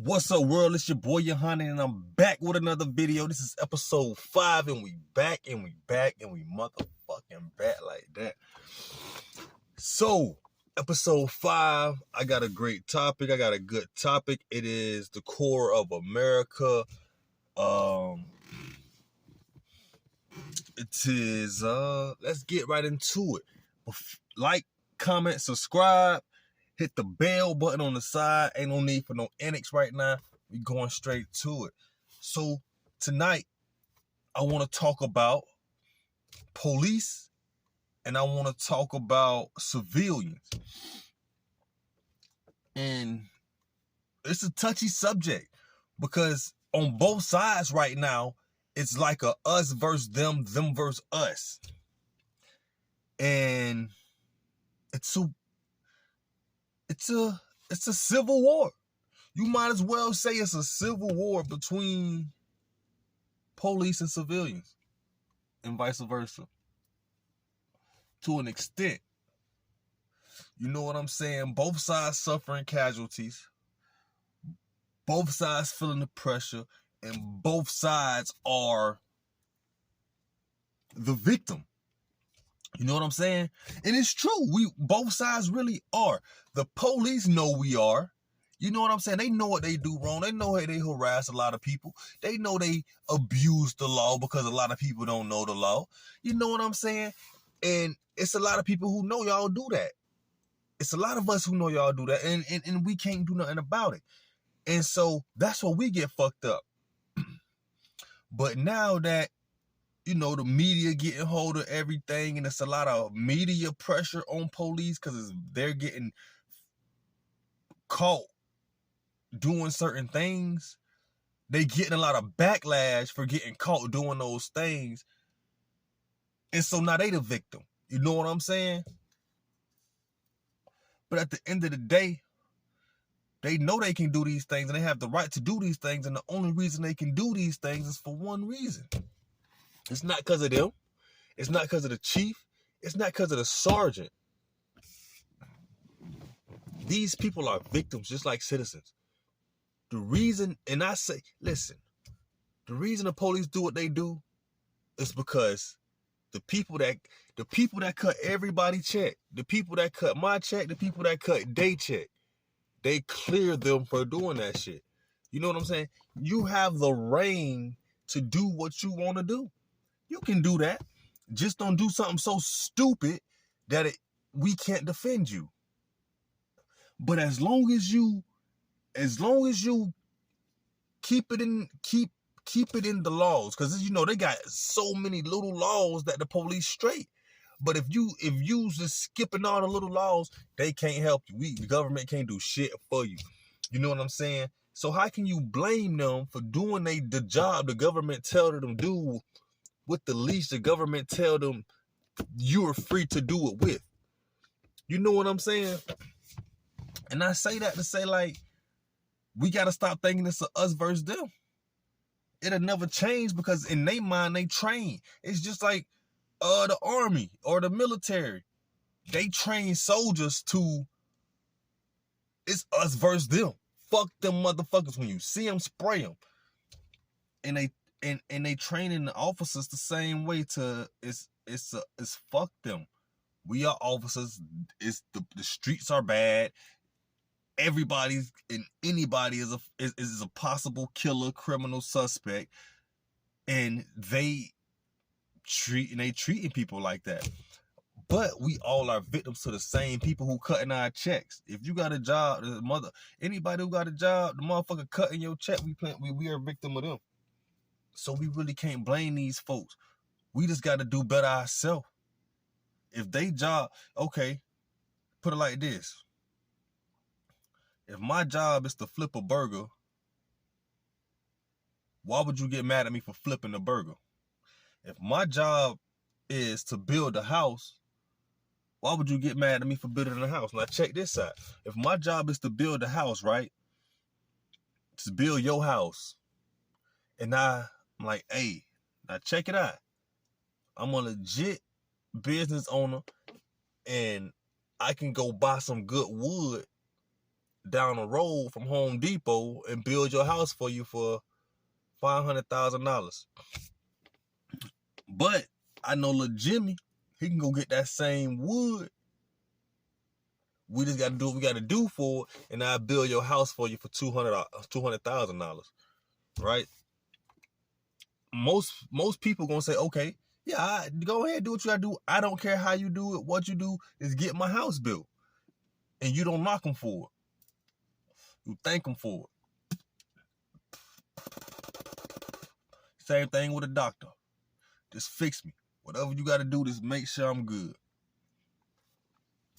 What's up, world? It's your boy Yohani, and I'm back with another video. This is episode 5, and we back, and we motherfucking back like that. So, episode 5, I got a great topic. I got a good topic. It is the core of America. It is, let's get right into it. Like, comment, subscribe. Hit the bell button on the side. Ain't no need for no annex right now. We going straight to it. So tonight, I want to talk about police and I want to talk about civilians. And it's a touchy subject because on both sides right now, it's like a us versus them versus us. And it's a civil war. You might as well say it's a civil war between police and civilians and vice versa. To an extent. You know what I'm saying? Both sides suffering casualties. Both sides feeling the pressure. And both sides are the victim. You know what I'm saying? And it's true. Both sides really are. The police know we are. You know what I'm saying? They know what they do wrong. They know they harass a lot of people. They know they abuse the law because a lot of people don't know the law. You know what I'm saying? And it's a lot of people who know y'all do that. It's a lot of us who know y'all do that. And we can't do nothing about it. And so that's where we get fucked up. But now that, you know, the media getting hold of everything, and it's a lot of media pressure on police because they're getting caught doing certain things. They getting a lot of backlash for getting caught doing those things. And so now they the victim. You know what I'm saying? But at the end of the day, they know they can do these things and they have the right to do these things. And the only reason they can do these things is for one reason. It's not because of them. It's not because of the chief. It's not because of the sergeant. These people are victims just like citizens. The reason, and I say, listen, the reason the police do what they do is because the people that cut everybody check, the people that cut my check, the people that cut they check, they clear them for doing that shit. You know what I'm saying? You have the reign to do what you want to do. You can do that. Just don't do something so stupid that we can't defend you. But as long as you keep it in the laws, because you know they got so many little laws that the police straight. But if you just skipping all the little laws, they can't help you. The government can't do shit for you. You know what I'm saying? So how can you blame them for doing the job the government tell them to do with the leash the government tell them you're free to do it with? You know what I'm saying? And I say that to say, like, we got to stop thinking it's a us versus them. It'll never change because in their mind, they train. It's just like the army or the military. They train soldiers to, it's us versus them. Fuck them motherfuckers. When you see them, spray them. And they training the officers the same way to, it's fuck them. We are officers. The streets are bad. Everybody's and anybody is a possible killer, criminal suspect, and they treating people like that. But we all are victims to the same people who cutting our checks. If you got a job, anybody who got a job, the motherfucker cutting your check, we are a victim of them. So we really can't blame these folks. We just got to do better ourselves. If they job, okay, put it like this. If my job is to flip a burger, why would you get mad at me for flipping a burger? If my job is to build a house, why would you get mad at me for building a house? Now check this out. If my job is to build a house, right? To build your house. And I'm like, hey, now check it out. I'm a legit business owner and I can go buy some good wood down the road from Home Depot and build your house for you for $500,000. But I know little Jimmy, he can go get that same wood. We just got to do what we got to do for it, and I'll build your house for you for $200,000, right? Most people gonna say, okay, yeah, go ahead, do what you gotta do. I don't care how you do it. What you do is get my house built, and you don't knock them for it. You thank them for it. Same thing with a doctor. Just fix me. Whatever you gotta do, just make sure I'm good.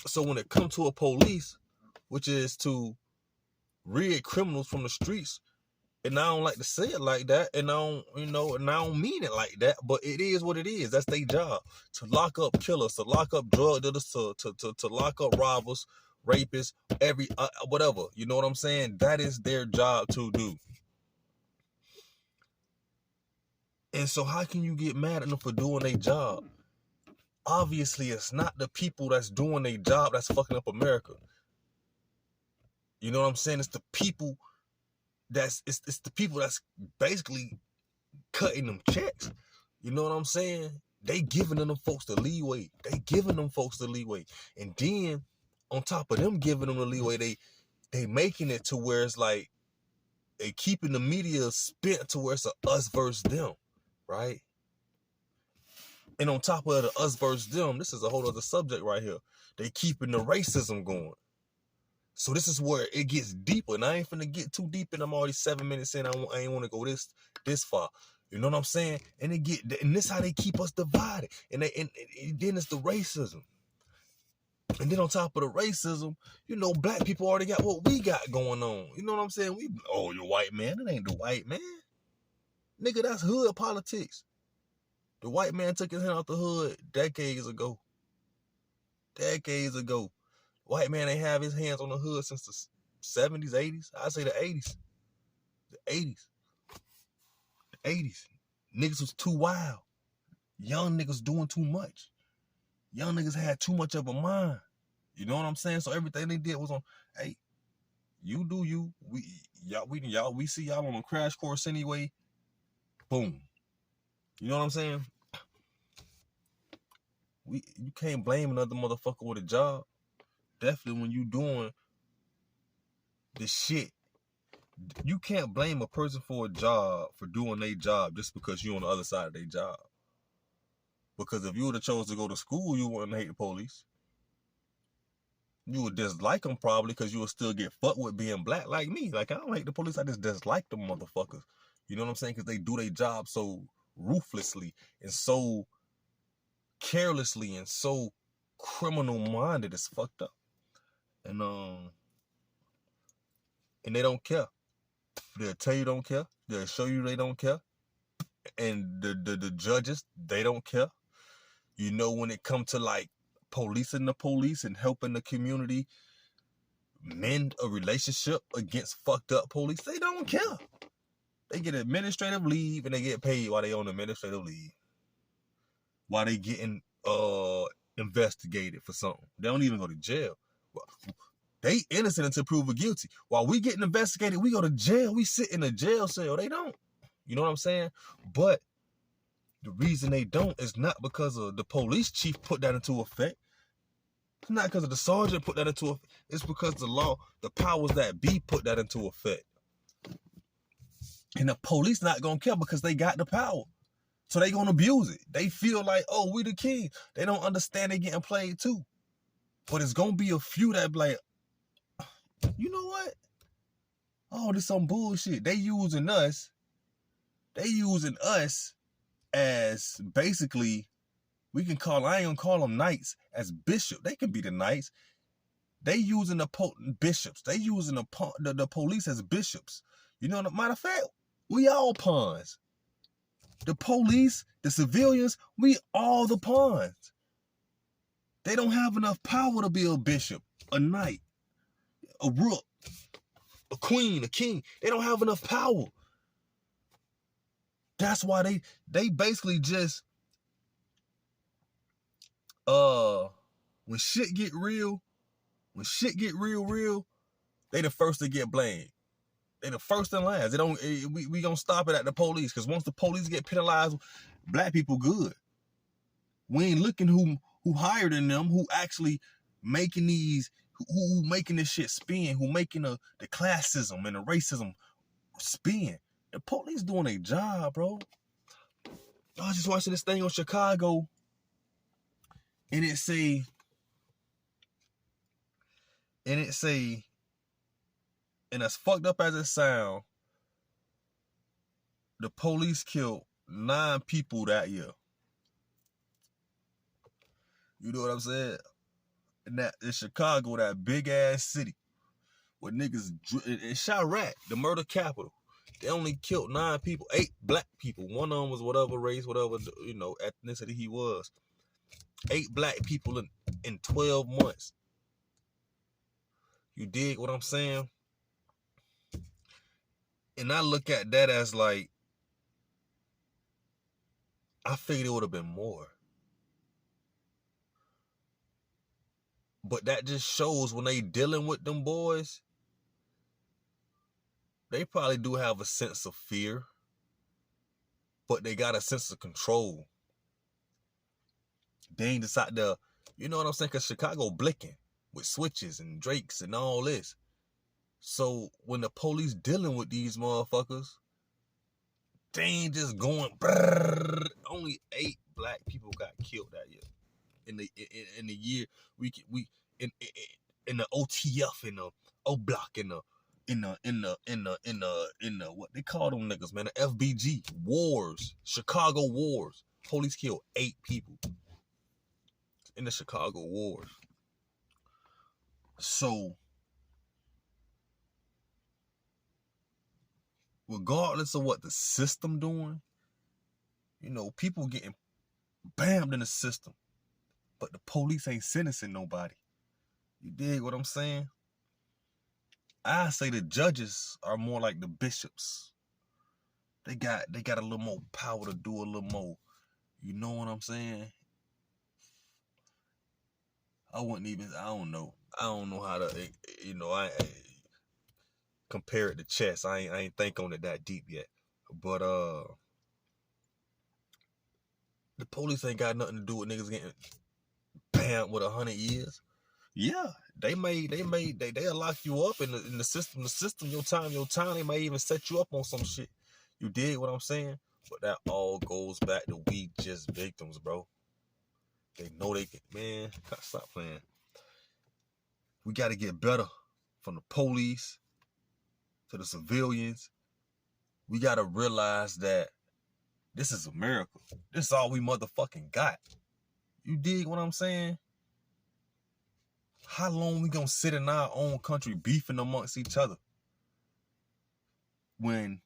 So when it comes to a police, which is to rid criminals from the streets, and I don't like to say it like that, and I don't, and I don't mean it like that, but it is what it is. That's their job, to lock up killers, to lock up drug dealers, to lock up robbers, rapists, whatever. You know what I'm saying? That is their job to do. And so how can you get mad at them for doing their job? Obviously, it's not the people that's doing their job that's fucking up America. You know what I'm saying? It's the people it's the people that's basically cutting them checks. You know what I'm saying? They giving them folks the leeway. And then on top of them giving them the leeway, they making it to where it's like they keeping the media spent to where it's a us versus them, right? And on top of the us versus them, this is a whole other subject right here. They keeping the racism going. So this is where it gets deeper, and I ain't finna get too deep, and I'm already 7 minutes in. I ain't want to go this far. You know what I'm saying? And this how they keep us divided. And then it's the racism. And then on top of the racism, black people already got what we got going on. You know what I'm saying? You're white man. It ain't the white man. Nigga, that's hood politics. The white man took his hand out the hood decades ago. White man ain't have his hands on the hood since the 70s, 80s. I say the 80s. The 80s. Niggas was too wild. Young niggas doing too much. Young niggas had too much of a mind. You know what I'm saying? So everything they did was on, hey, you do you. We see y'all on a crash course anyway. Boom. You know what I'm saying? You can't blame another motherfucker with a job. Definitely when you doing the shit. You can't blame a person for a job for doing their job just because you're on the other side of their job. Because if you would have chose to go to school, you wouldn't hate the police. You would dislike them probably because you would still get fucked with being black like me. Like, I don't hate the police. I just dislike them motherfuckers. You know what I'm saying? Because they do their job so ruthlessly and so carelessly and so criminal-minded. It's fucked up. And they don't care. They'll tell you don't care. They'll show you they don't care. And the judges, they don't care. When it comes to like policing the police and helping the community mend a relationship against fucked up police, they don't care. They get administrative leave and they get paid while they on administrative leave. While they getting investigated for something. They don't even go to jail. They innocent until proven guilty. While we getting investigated, we go to jail. We sit in a jail cell. They don't. You know what I'm saying? But the reason they don't is not because of the police chief put that into effect. It's not because of the sergeant put that into effect. It's because the law, the powers that be put that into effect. And the police not going to care because they got the power. So they going to abuse it. They feel like, oh, we the king. They don't understand they getting played too. But it's going to be a few that be like, you know what? Oh, this some bullshit. They using us as basically, I ain't gonna call them knights, as bishops. They can be the knights. They using the bishops. They using the police as bishops. You know, matter of fact, we all pawns. The police, the civilians, we all the pawns. They don't have enough power to be a bishop, a knight, a rook, a queen, a king. They don't have enough power. That's why they basically just when shit get real, they the first to get blamed. They the first and last. They don't. We gonna stop it at the police, because once the police get penalized, black people good. We ain't looking who higher than them, who actually making these, who making this shit spin, who making the classism and the racism spin. The police doing their job, bro. I was just watching this thing on Chicago, and it say, and as fucked up as it sound, the police killed 9 people that year. You know what I'm saying? And that in Chicago, that big ass city, where niggas in Chirac, the murder capital, they only killed 9 people, 8 black people. One of them was whatever race, whatever ethnicity he was. 8 black people in 12 months. You dig what I'm saying? And I look at that as like, I figured it would have been more. But that just shows when they dealing with them boys, they probably do have a sense of fear, but they got a sense of control. They ain't just out there, you know what I'm saying? Because Chicago blicking with switches and drakes and all this. So when the police dealing with these motherfuckers, they ain't just going, brrr. Only 8 black people got killed that year. In the year we in the OTF, in the O Block, in the what they call them niggas, man, the FBG wars, Chicago wars. Police killed 8 people in the Chicago wars. So regardless of what the system doing, you know, people getting bammed in the system, but the police ain't sentencing nobody. You dig what I'm saying? I say the judges are more like the bishops. They got a little more power to do a little more. You know what I'm saying? I don't know how to, I compare it to chess. I ain't think on it that deep yet. But the police ain't got nothing to do with niggas getting banned with 100 years. Yeah, they'll lock you up in the system. The system, your time. They might even set you up on some shit. You dig what I'm saying? But that all goes back to we just victims, bro. They know they can, man. Stop playing. We got to get better, from the police to the civilians. We got to realize that this is America. This is all we motherfucking got. You dig what I'm saying? How long we gonna sit in our own country beefing amongst each other, when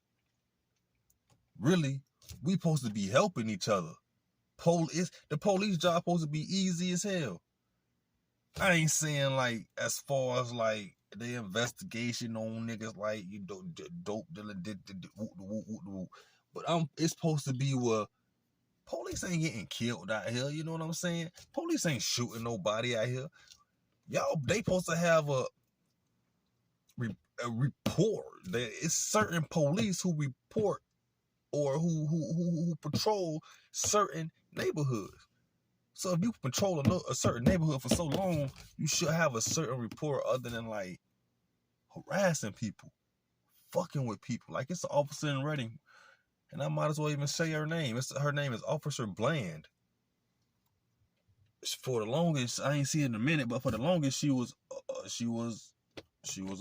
really we supposed to be helping each other? The police job supposed to be easy as hell. I ain't saying like as far as like the investigation on niggas like dope dealing, but it's supposed to be where police ain't getting killed out here. You know what I'm saying? Police ain't shooting nobody out here. Y'all, they supposed to have a report. It's certain police who report or who patrol certain neighborhoods. So if you patrol a certain neighborhood for so long, you should have a certain report, other than like harassing people, fucking with people. Like, it's an officer in Reading, and I might as well even say her name. Her name is Officer Bland. For the longest, I ain't seen it in a minute, but for the longest, she was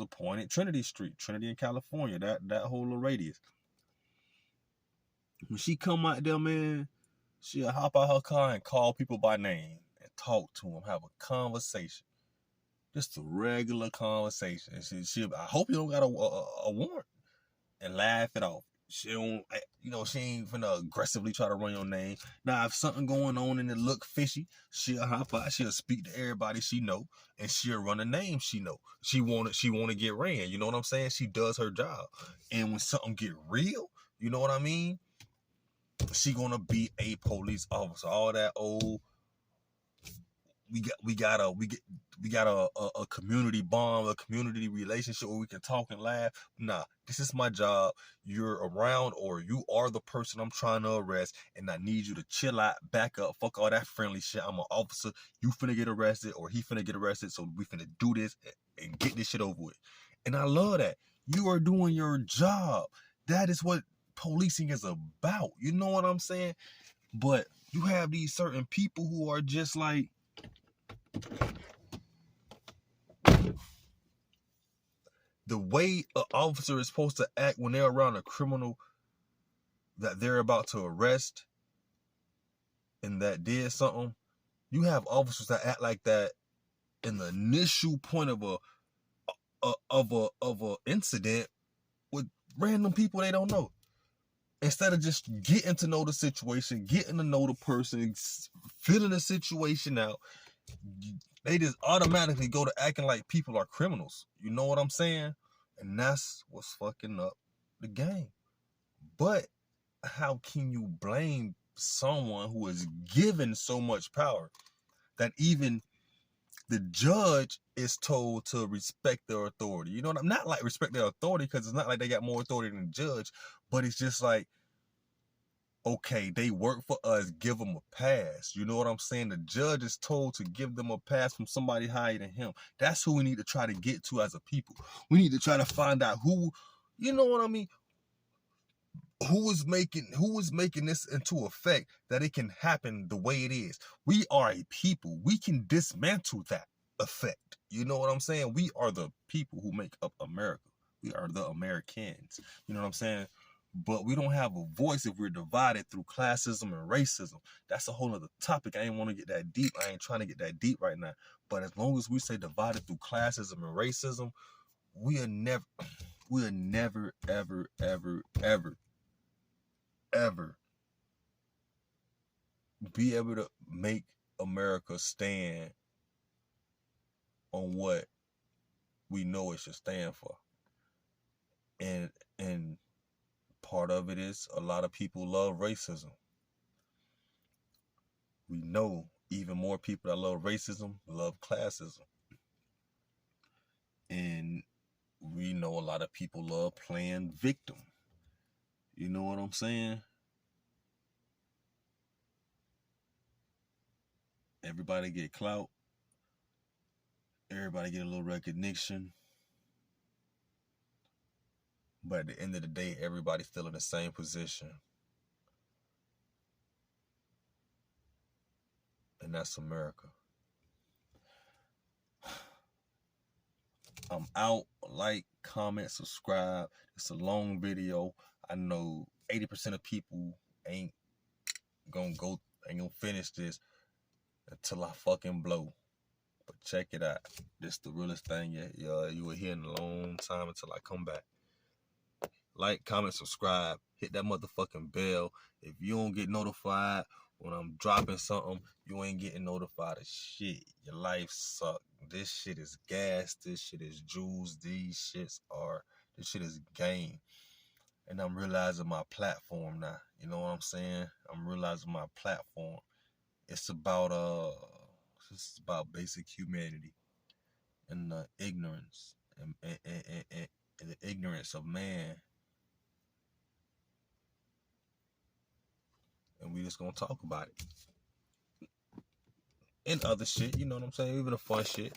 appointed Trinity in California, that whole little radius. When she come out there, man, she'll hop out her car and call people by name and talk to them, have a conversation. Just a regular conversation. And she I hope you don't got a warrant, and laugh it off. She don't, she ain't finna aggressively try to run your name. Now, if something going on and it look fishy, she'll hop out, she'll speak to everybody she know, and she'll run a name she know. She wanna get ran. You know what I'm saying? She does her job. And when something get real, you know what I mean? She gonna be a police officer. All that old we got a community bond, a community relationship where we can talk and laugh. Nah, this is my job. You're around, or you are the person I'm trying to arrest, and I need you to chill out, back up, fuck all that friendly shit. I'm an officer. You finna get arrested, or he finna get arrested, so we finna do this and get this shit over with. And I love that. You are doing your job. That is what policing is about. You know what I'm saying? But you have these certain people who are just like, the way an officer is supposed to act when they're around a criminal that they're about to arrest and that did something. You have officers that act like that in the initial point of a incident with random people they don't know. Instead of just getting to know the situation, getting to know the person, feeling the situation out, they just automatically go to acting like people are criminals. You know what I'm saying? And that's what's fucking up the game. But how can you blame someone who is given so much power that even the judge is told to respect their authority? You know what I'm not like respect their authority, because it's not like they got more authority than the judge, but it's just like, okay, they work for us, give them a pass. You know what I'm saying? The judge is told to give them a pass from somebody higher than him. That's who we need to try to get to as a people. We need to try to find out who, you know what I mean? Who is making this into effect that it can happen the way it is. We are a people. We can dismantle that effect. You know what I'm saying? We are the people who make up America. We are the Americans. You know what I'm saying? But we don't have a voice if we're divided through classism and racism. That's a whole other topic. I ain't want to get that deep. I ain't trying to get that deep right now. But as long as we say divided through classism and racism, we'll never, ever be able to make America stand on what we know it should stand for. And part of it is a lot of people love racism. We know even more people that love racism love classism. And we know a lot of people love playing victim. You know what I'm saying? Everybody get clout. Everybody get a little recognition. But at the end of the day, everybody's still in the same position. And that's America. I'm out. Like, comment, subscribe. It's a long video. I know 80% of people ain't gonna finish this until I fucking blow. But check it out. This the realest thing you will hear in a long time until I come back. Like, comment, subscribe. Hit that motherfucking bell. If you don't get notified when I'm dropping something, you ain't getting notified of shit. Your life suck. This shit is gas. This shit is jewels. This shit is game. And I'm realizing my platform now. You know what I'm saying? I'm realizing my platform. It's about basic humanity and the ignorance and the ignorance of man. And we just gonna talk about it. And other shit, you know what I'm saying? Even the fun shit.